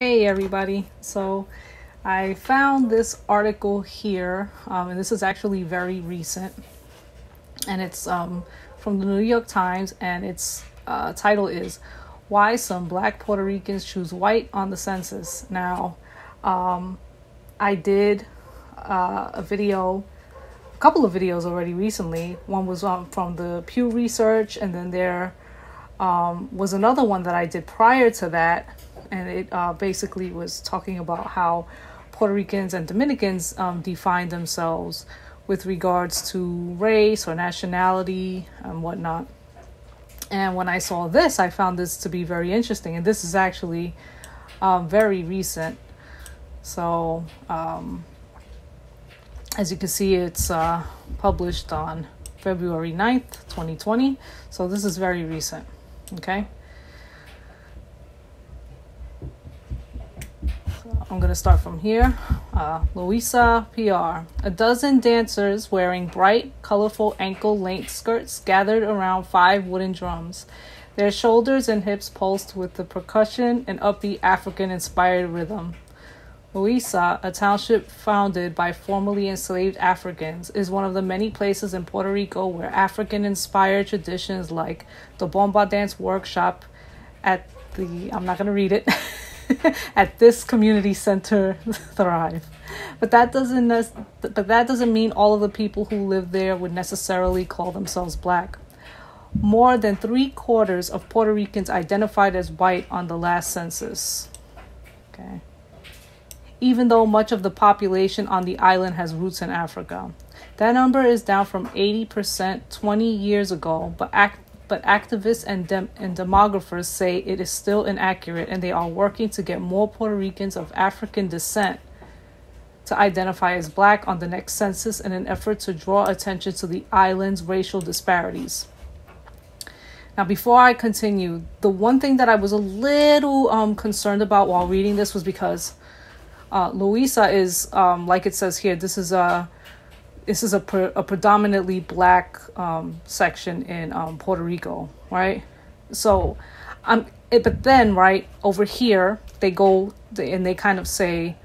Hey everybody. So I found this article here, and this is actually very recent, and it's from the New York Times, and its title is "Why Some Black Puerto Ricans Choose White on the Census." Now, I did a couple of videos already recently. One was from the Pew Research, and then there was another one that I did prior to that, and it basically was talking about how Puerto Ricans and Dominicans define themselves with regards to race or nationality and whatnot. And when I saw this, I found this to be very interesting, and this is actually very recent. So, as you can see, it's published on February 9th, 2020. So this is very recent. Okay. So I'm going to start from here. Louisa PR. A dozen dancers wearing bright, colorful ankle-length skirts gathered around 5 wooden drums. Their shoulders and hips pulsed with the percussion and upbeat African-inspired rhythm. Louisa, a township founded by formerly enslaved Africans, is one of the many places in Puerto Rico where African-inspired traditions like the Bomba Dance Workshop I'm not going to read it, at this community center thrive. But that doesn't mean all of the people who live there would necessarily call themselves black. More than 3/4 of Puerto Ricans identified as white on the last census. Okay. Even though much of the population on the island has roots in Africa. That number is down from 80% 20 years ago, but activists and demographers say it is still inaccurate, and they are working to get more Puerto Ricans of African descent to identify as black on the next census in an effort to draw attention to the island's racial disparities. Now, before I continue, the one thing that I was a little concerned about while reading this was because Louisa is, like it says here, this is a predominantly black section in Puerto Rico, right? So, but then right over here they kind of say,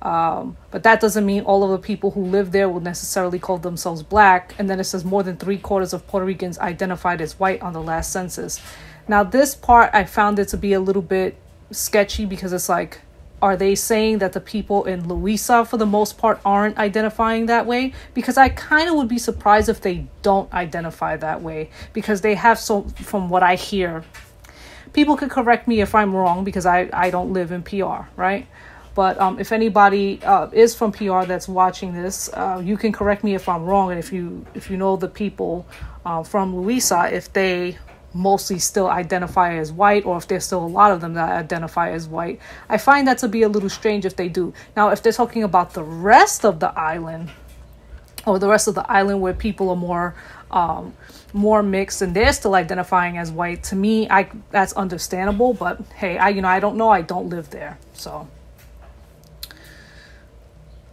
but that doesn't mean all of the people who live there will necessarily call themselves black. And then it says more than 3/4 of Puerto Ricans identified as white on the last census. Now, this part I found it to be a little bit sketchy because it's like, are they saying that the people in Louisa, for the most part, aren't identifying that way? Because I kind of would be surprised if they don't identify that way. Because they have, so from what I hear, people could correct me if I'm wrong because I don't live in PR, right? But if anybody is from PR that's watching this, you can correct me if I'm wrong. And if you know the people from Louisa, if they mostly still identify as white, or if there's still a lot of them that identify as white. I find that to be a little strange if they do. Now, if they're talking about the rest of the island, or the rest of the island where people are more mixed and they're still identifying as white, to me, that's understandable. But hey, I don't know. I don't live there,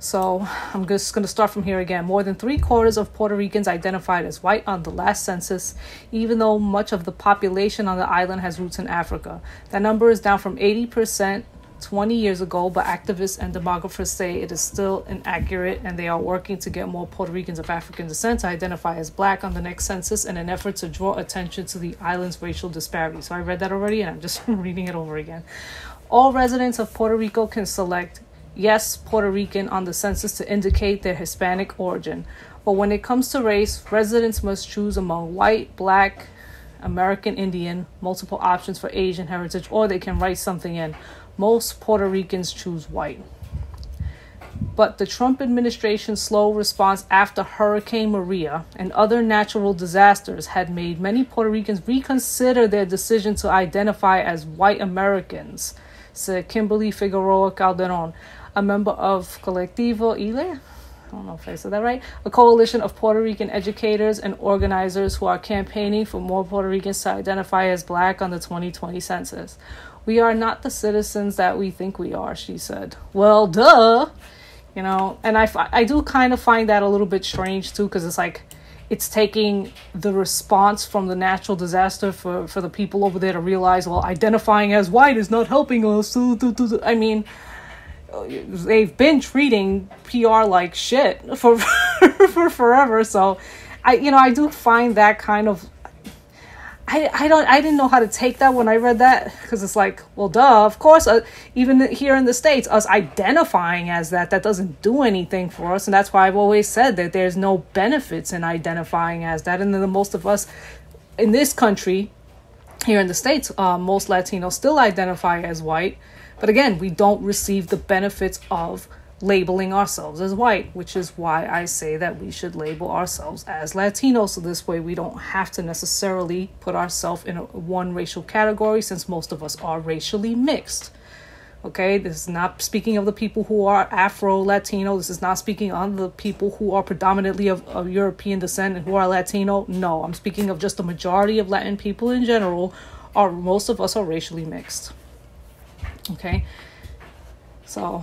So I'm just going to start from here again. More than 3/4 of Puerto Ricans identified as white on the last census, even though much of the population on the island has roots in Africa. That number is down from 80% 20 years ago, but activists and demographers say it is still inaccurate, and they are working to get more Puerto Ricans of African descent to identify as black on the next census in an effort to draw attention to the island's racial disparities. So I read that already, and I'm just reading it over again. All residents of Puerto Rico can select yes, Puerto Rican on the census to indicate their Hispanic origin. But when it comes to race, residents must choose among white, black, American Indian, multiple options for Asian heritage, or they can write something in. Most Puerto Ricans choose white. But the Trump administration's slow response after Hurricane Maria and other natural disasters had made many Puerto Ricans reconsider their decision to identify as white Americans, said Kimberly Figueroa Calderon, a member of Colectivo ILE, I don't know if I said that right, a coalition of Puerto Rican educators and organizers who are campaigning for more Puerto Ricans to identify as black on the 2020 census. We are not the citizens that we think we are, she said. Well, duh. And I do kind of find that a little bit strange, too, because it's like, it's taking the response from the natural disaster for the people over there to realize, well, identifying as white is not helping us. I mean, they've been treating PR like shit for for forever. So I do find that kind of, I didn't know how to take that when I read that, because it's like, well, duh, of course, even here in the States, us identifying as that doesn't do anything for us. And that's why I've always said that there's no benefits in identifying as that. And then the most of us in this country, here in the States, most Latinos still identify as white. But again, we don't receive the benefits of labeling ourselves as white, which is why I say that we should label ourselves as Latino. So this way we don't have to necessarily put ourselves in one racial category, since most of us are racially mixed. Okay, this is not speaking of the people who are Afro-Latino. This is not speaking on the people who are predominantly of European descent and who are Latino. No, I'm speaking of just the majority of Latin people in general. Most of us are racially mixed. Okay, so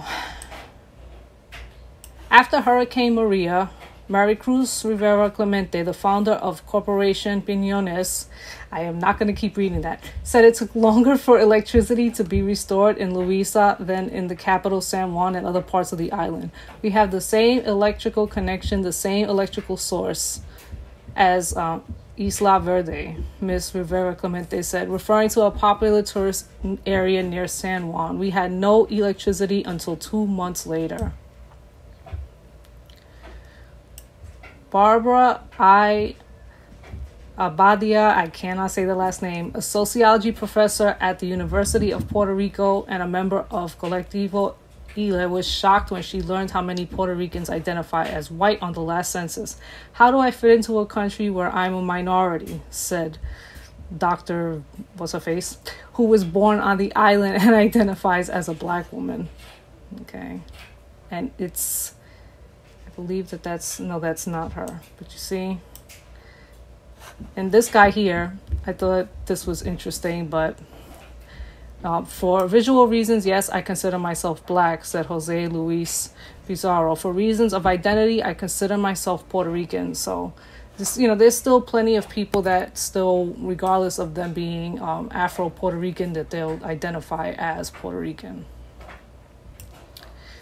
after Hurricane Maria, Maricruz Rivera Clemente, the founder of Corporación Piñones, I am not going to keep reading that, said it took longer for electricity to be restored in Loíza than in the capital San Juan and other parts of the island. We have the same electrical connection, the same electrical source as Isla Verde, Ms. Rivera Clemente said, referring to a popular tourist area near San Juan. We had no electricity until 2 months later. Barbara Abadia, I cannot say the last name, a sociology professor at the University of Puerto Rico and a member of Colectivo ILE, was shocked when she learned how many Puerto Ricans identify as white on the last census. How do I fit into a country where I'm a minority? Said Dr. What's-her-face, who was born on the island and identifies as a black woman. Okay. And it's, I believe that's not her. But you see, and this guy here, I thought this was interesting, but for visual reasons, yes, I consider myself black, said Jose Luis Pizarro. For reasons of identity, I consider myself Puerto Rican. So, there's still plenty of people that still, regardless of them being Afro-Puerto Rican, that they'll identify as Puerto Rican.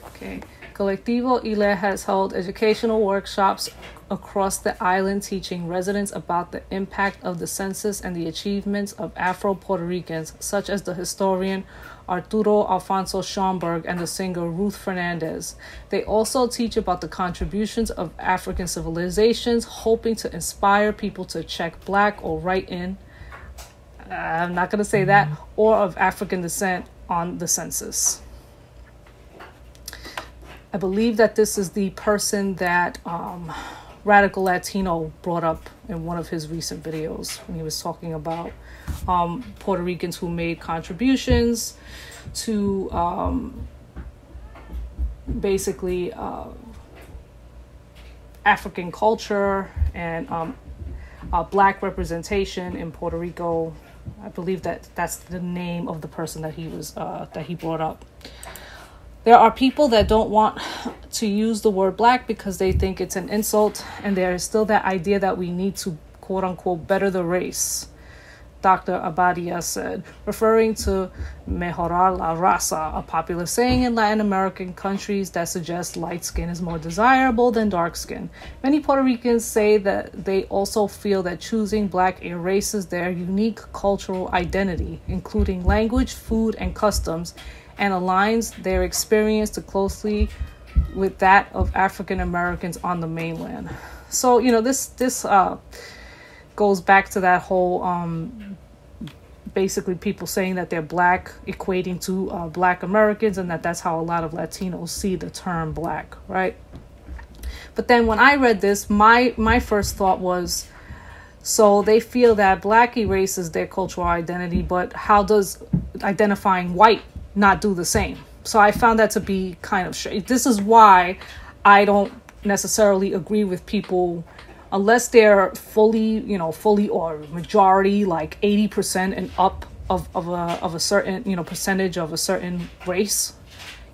Okay. Colectivo ILE has held educational workshops across the island teaching residents about the impact of the census and the achievements of Afro-Puerto Ricans, such as the historian Arturo Alfonso Schomburg and the singer Ruth Fernandez. They also teach about the contributions of African civilizations, hoping to inspire people to check black or write in, I'm not going to say that, or of African descent on the census. I believe that this is the person that Radical Latino brought up in one of his recent videos when he was talking about Puerto Ricans who made contributions to basically African culture and black representation in Puerto Rico. I believe that's the name of the person that he brought up. There are people that don't want to use the word black because they think it's an insult, and there is still that idea that we need to, quote unquote, better the race, Dr. Abadia said, referring to mejorar la raza, a popular saying in Latin American countries that suggests light skin is more desirable than dark skin. Many Puerto Ricans say that they also feel that choosing black erases their unique cultural identity, including language, food, and customs, and aligns their experience too closely with that of African Americans on the mainland. So, this goes back to that whole, basically people saying that they're black, equating to black Americans, and that's how a lot of Latinos see the term black, right? But then when I read this, my first thought was, so they feel that black erases their cultural identity, but how does identifying white not do the same? So I found that to be kind of strange. This is why I don't necessarily agree with people unless they're fully or majority, like 80% and up of a certain, percentage of a certain race.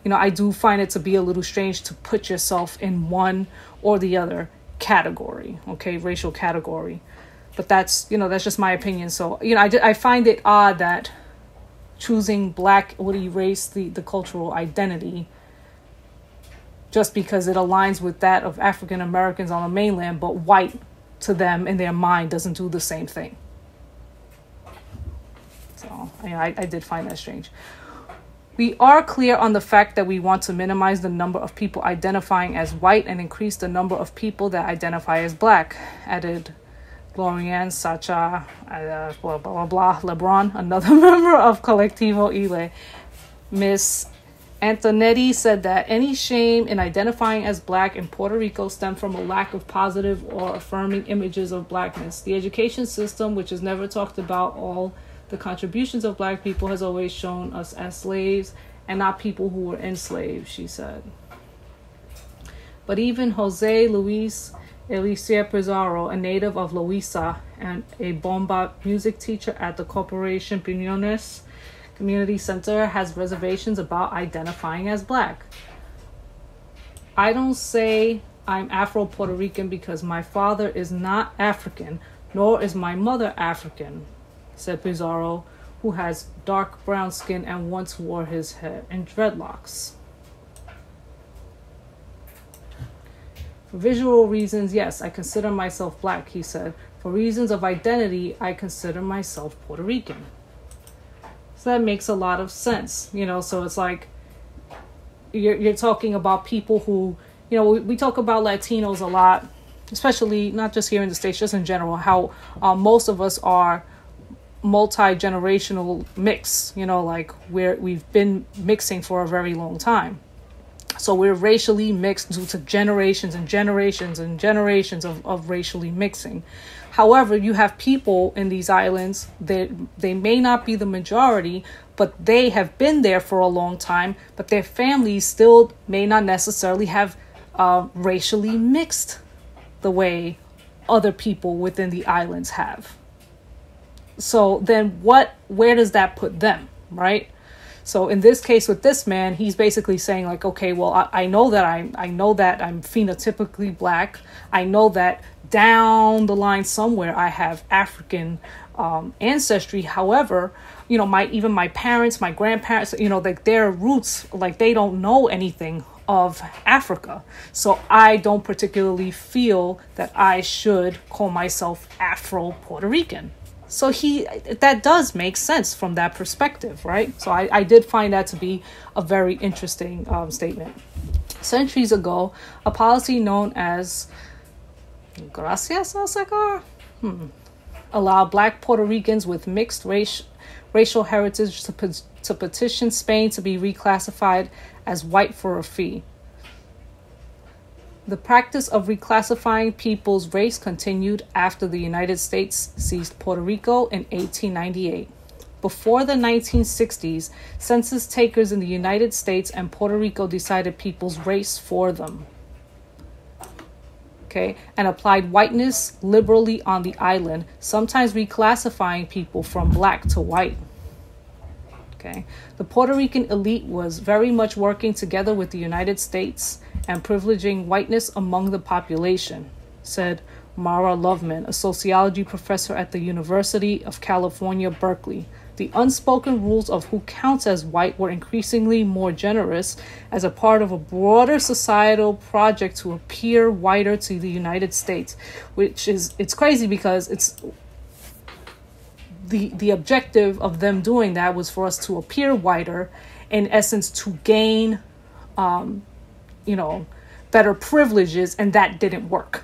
I do find it to be a little strange to put yourself in one or the other category, okay, racial category. But that's, that's just my opinion. So, I find it odd that choosing black would erase the cultural identity just because it aligns with that of African Americans on the mainland, but white to them in their mind doesn't do the same thing. So, I did find that strange. We are clear on the fact that we want to minimize the number of people identifying as white and increase the number of people that identify as black, added Glorianne Sacha, blah, blah, blah, LeBron, another member of Colectivo Ile. Miss Antonetti said that any shame in identifying as black in Puerto Rico stemmed from a lack of positive or affirming images of blackness. The education system, which has never talked about all the contributions of black people, has always shown us as slaves and not people who were enslaved, she said. But even Jose Luis Elicia Pizarro, a native of Loíza and a bomba music teacher at the Corporation Piñones Community Center, has reservations about identifying as black. I don't say I'm Afro-Puerto Rican because my father is not African, nor is my mother African, said Pizarro, who has dark brown skin and once wore his hair in dreadlocks. For visual reasons, yes, I consider myself black, he said. For reasons of identity, I consider myself Puerto Rican. So that makes a lot of sense, so it's like you're talking about people who, we talk about Latinos a lot, especially not just here in the States, just in general, how most of us are multi-generational mix, like we've been mixing for a very long time. So we're racially mixed due to generations and generations and generations of racially mixing. However, you have people in these islands that they may not be the majority, but they have been there for a long time, but their families still may not necessarily have racially mixed the way other people within the islands have. So then where does that put them, right? So in this case with this man, he's basically saying like, okay, well, I know that I'm phenotypically black. I know that down the line somewhere I have African ancestry. However, my parents, my grandparents, like their roots, like they don't know anything of Africa. So I don't particularly feel that I should call myself Afro-Puerto Rican. So that does make sense from that perspective, right? So I did find that to be a very interesting statement. Centuries ago, a policy known as Gracias al Sacar allowed black Puerto Ricans with mixed racial heritage to petition Spain to be reclassified as white for a fee. The practice of reclassifying people's race continued after the United States seized Puerto Rico in 1898. Before the 1960s, census takers in the United States and Puerto Rico decided people's race for them. Okay, and applied whiteness liberally on the island, sometimes reclassifying people from black to white. Okay, the Puerto Rican elite was very much working together with the United States and privileging whiteness among the population, said Mara Loveman, a sociology professor at the University of California, Berkeley. The unspoken rules of who counts as white were increasingly more generous as a part of a broader societal project to appear whiter to the United States, it's crazy because it's the objective of them doing that was for us to appear whiter, in essence, to gain, better privileges, and that didn't work.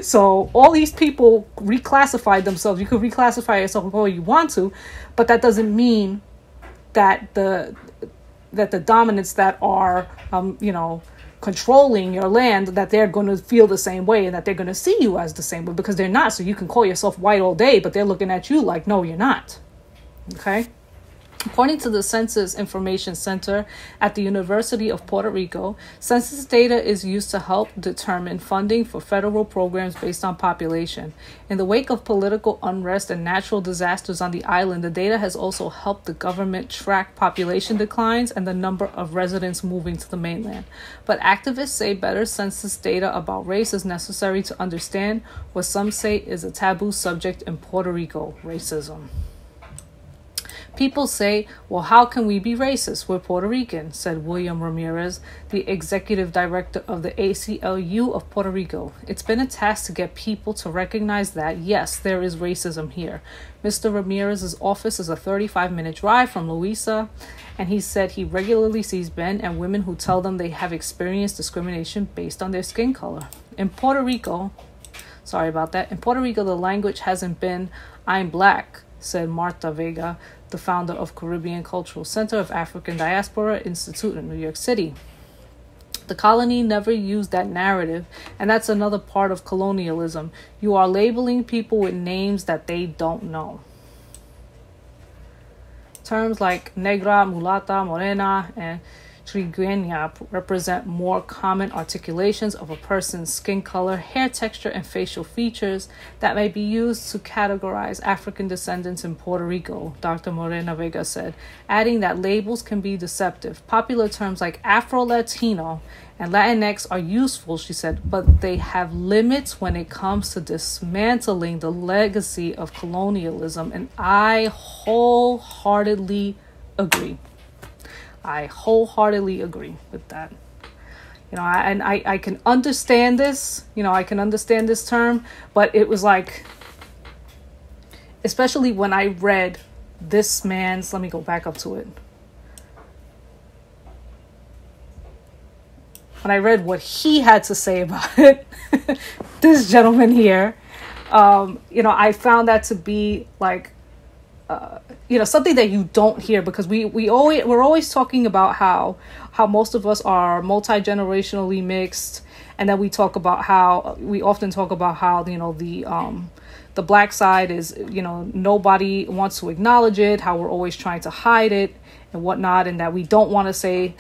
So all these people reclassified themselves. You could reclassify yourself however you want to, but that doesn't mean that the dominants that are, controlling your land, that they're going to feel the same way and that they're going to see you as the same way, because they're not. So you can call yourself white all day, but they're looking at you like, no, you're not. Okay. According to the Census Information Center at the University of Puerto Rico, census data is used to help determine funding for federal programs based on population. In the wake of political unrest and natural disasters on the island, the data has also helped the government track population declines and the number of residents moving to the mainland. But activists say better census data about race is necessary to understand what some say is a taboo subject in Puerto Rico: racism. People say, well, how can we be racist? We're Puerto Rican, said William Ramirez, the executive director of the ACLU of Puerto Rico. It's been a task to get people to recognize that, yes, there is racism here. Mr. Ramirez's office is a 35-minute drive from Loíza, and he said he regularly sees men and women who tell them they have experienced discrimination based on their skin color. In Puerto Rico, the language hasn't been, I'm black, said Marta Vega, the founder of Caribbean Cultural Center of African Diaspora Institute in New York City. The colony never used that narrative, and that's another part of colonialism. You are labeling people with names that they don't know. Terms like negra, mulata, morena, and trigueña represent more common articulations of a person's skin color, hair texture, and facial features that may be used to categorize African descendants in Puerto Rico, Dr. Morena Vega said, adding that labels can be deceptive. Popular terms like Afro-Latino and Latinx are useful, she said, but they have limits when it comes to dismantling the legacy of colonialism, and I wholeheartedly agree. I wholeheartedly agree with that. I can understand this, I can understand this term, but it was like, especially when I read this man's, let me go back up to it. When I read what he had to say about it, this gentleman here, I found that to be like, something that you don't hear, because we're always talking about how most of us are multi-generationally mixed, and then we often talk about how the black side is, nobody wants to acknowledge it, how we're always trying to hide it and whatnot, and that we don't want to say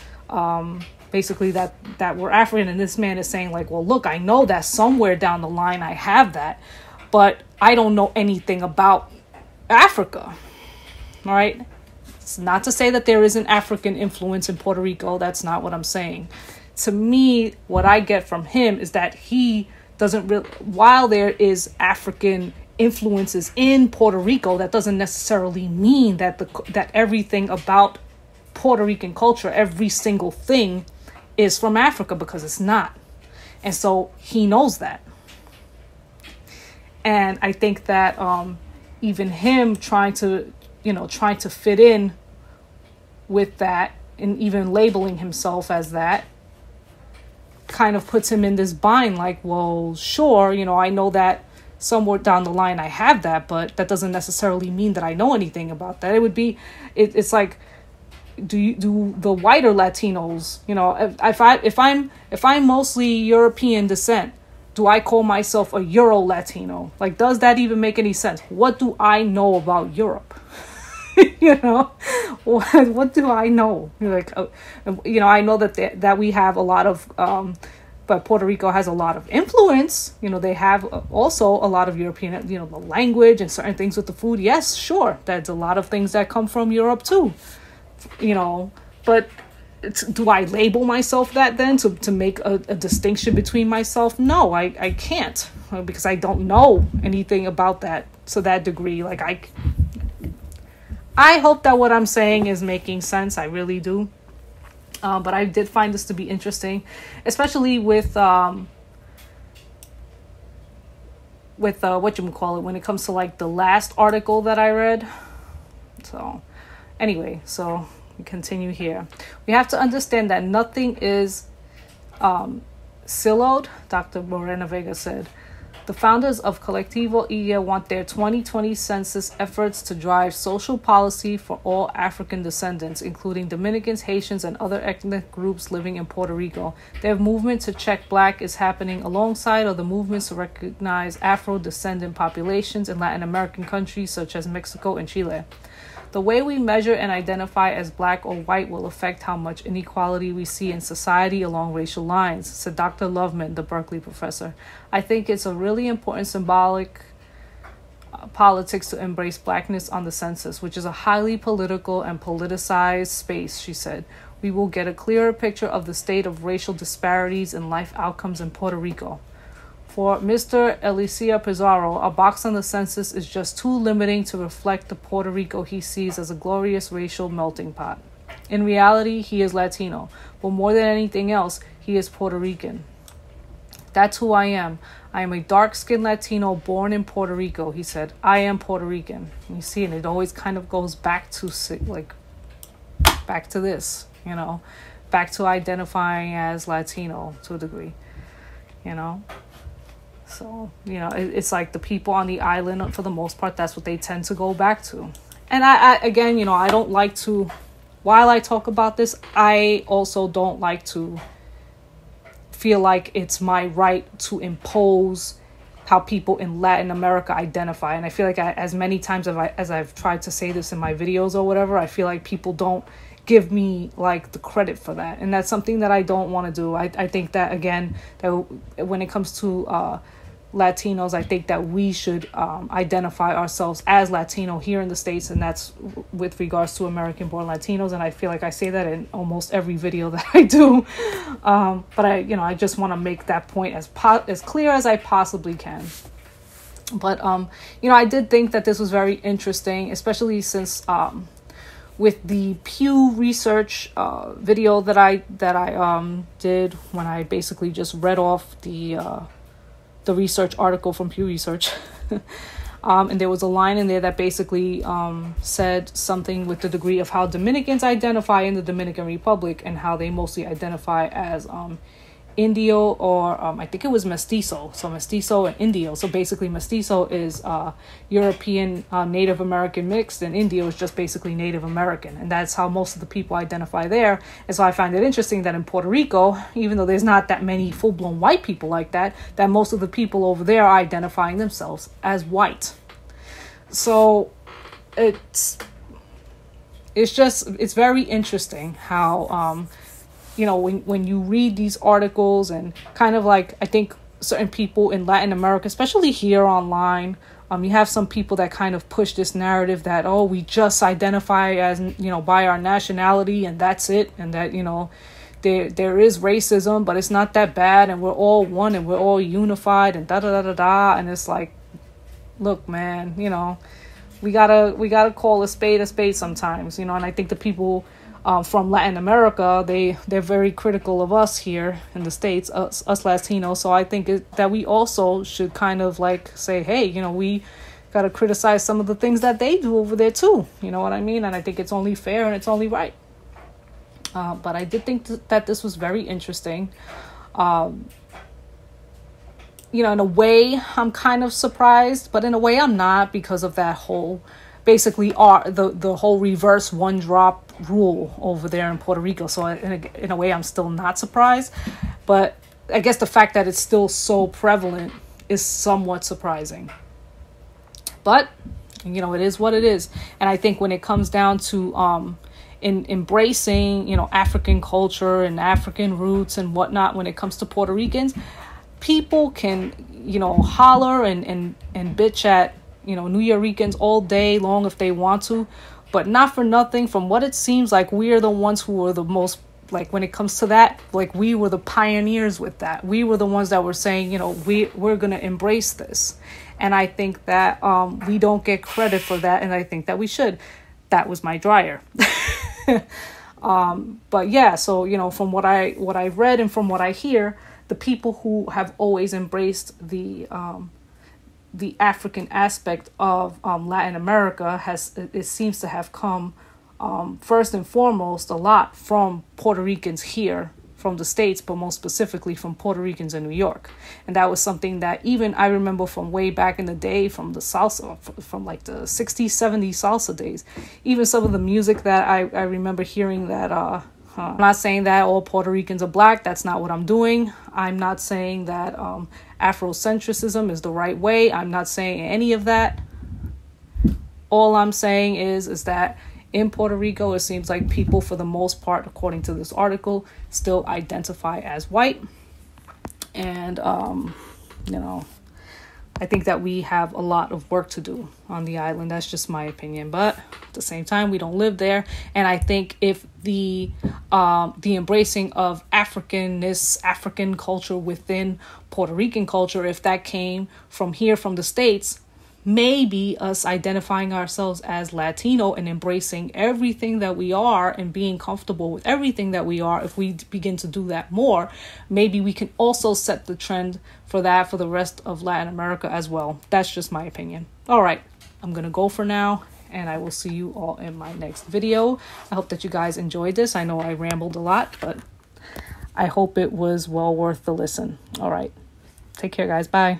basically that we're African. And this man is saying like, well, look, I know that somewhere down the line I have that, but I don't know anything about Africa. All right. It's not to say that there isn't African influence in Puerto Rico. That's not what I'm saying. To me, what I get from him is that he doesn't really, while there is African influences in Puerto Rico, that doesn't necessarily mean that that everything about Puerto Rican culture, every single thing, is from Africa, because it's not. And so he knows that. And I think that even him trying to fit in with that, and even labeling himself as that, kind of puts him in this bind like, well, sure, I know that somewhere down the line I have that, but that doesn't necessarily mean that I know anything about that. It's like, do the whiter Latinos, if I'm mostly European descent, do I call myself a Euro Latino? Like, does that even make any sense? What do I know about Europe? What do I know? I know that we have a lot of, but Puerto Rico has a lot of influence. They have also a lot of European, the language and certain things with the food. Yes, sure. There's a lot of things that come from Europe too, but do I label myself that then to make a distinction between myself? No, I can't, because I don't know anything about that to that degree. Like, I hope that what I'm saying is making sense. I really do. But I did find this to be interesting, especially with whatchamacallit, when it comes to like the last article that I read. So anyway, so we continue here. We have to understand that nothing is siloed, Dr. Morena Vega said. The founders of Colectivo ILLA want their 2020 census efforts to drive social policy for all African descendants, including Dominicans, Haitians, and other ethnic groups living in Puerto Rico. Their movement to check black is happening alongside other movements to recognize Afro-descendant populations in Latin American countries such as Mexico and Chile. The way we measure and identify as black or white will affect how much inequality we see in society along racial lines, said Dr. Loveman, the Berkeley professor. I think it's a really important symbolic politics to embrace blackness on the census, which is a highly political and politicized space, she said. We will get a clearer picture of the state of racial disparities and life outcomes in Puerto Rico. For Mr. Alicia Pizarro, a box on the census is just too limiting to reflect the Puerto Rico he sees as a glorious racial melting pot. In reality, he is Latino, but more than anything else, he is Puerto Rican. That's who I am. I am a dark-skinned Latino born in Puerto Rico, he said. I am Puerto Rican. You see, and it always kind of goes back to, back to this, you know, back to identifying as Latino to a degree, you know. So, you know, it's like the people on the island, for the most part, that's what they tend to go back to. And I again, you know, I don't like to, while I talk about this, I also don't like to feel like it's my right to impose how people in Latin America identify. And I feel like as many times as I've tried to say this in my videos or whatever, I feel like people don't give me like the credit for that. And that's something that I don't want to do. I think that, again, that when it comes to Latinos, I think that we should identify ourselves as Latino here in the States, and that's with regards to American-born Latinos. And I feel like I say that in almost every video that I do. But I just want to make that point as clear as I possibly can. But I did think that this was very interesting, especially since with the Pew Research video that I did, when I basically just read off the research article from Pew Research. And there was a line in there that basically said something with the degree of how Dominicans identify in the Dominican Republic, and how they mostly identify as Indio, or I think it was Mestizo. So Mestizo and Indio. So basically Mestizo is European Native American mixed, and Indio is just basically Native American. And that's how most of the people identify there. And so I find it interesting that in Puerto Rico, even though there's not that many full-blown white people like that, that most of the people over there are identifying themselves as white. So it's very interesting how when you read these articles, and kind of like, I think certain people in Latin America, especially here online, you have some people that kind of push this narrative that, oh, we just identify as, by our nationality, and that's it. And that, there is racism, but it's not that bad. And we're all one, and we're all unified, and da-da-da-da-da. And it's like, look, man, we gotta call a spade sometimes, and I think the people from Latin America, they're very critical of us here in the States, us Latinos. So I think that we also should kind of like say, hey, we got to criticize some of the things that they do over there too. You know what I mean? And I think it's only fair and it's only right. But I did think that this was very interesting. In a way, I'm kind of surprised, but in a way I'm not, because of that whole, basically, the whole reverse one drop rule over there in Puerto Rico. So in a way, I'm still not surprised, but I guess the fact that it's still so prevalent is somewhat surprising. But it is what it is. And I think when it comes down to in embracing African culture and African roots and whatnot, when it comes to Puerto Ricans, people can holler and bitch at New Yorkers all day long if they want to, but not for nothing. From what it seems like, we are the ones who are the most, like, when it comes to that, like, we were the pioneers with that. We were the ones that were saying, we're going to embrace this. And I think that we don't get credit for that, and I think that we should. That was my dryer. But yeah, so, from what I've read and from what I hear, the people who have always embraced the African aspect of Latin America seems to have come first and foremost a lot from Puerto Ricans here from the States, but most specifically from Puerto Ricans in New York. And that was something that even I remember from way back in the day, from the salsa, from like the 60s, 70s salsa days. Even some of the music that I remember hearing that I'm not saying that all Puerto Ricans are black. That's not what I'm doing. I'm not saying that Afrocentrism is the right way. I'm not saying any of that. all I'm saying is that in Puerto Rico, it seems like people, for the most part, according to this article, still identify as white. And, you know, I think that we have a lot of work to do on the island. That's just my opinion. But at the same time, we don't live there. And I think if the embracing of Africanness, African culture within Puerto Rican culture, if that came from here, from the States, maybe us identifying ourselves as Latino and embracing everything that we are and being comfortable with everything that we are, if we begin to do that more, maybe we can also set the trend for that for the rest of Latin America as well. That's just my opinion. All right, I'm gonna go for now, and I will see you all in my next video. I hope that you guys enjoyed this. I know I rambled a lot, but I hope it was well worth the listen. All right, take care, guys. Bye.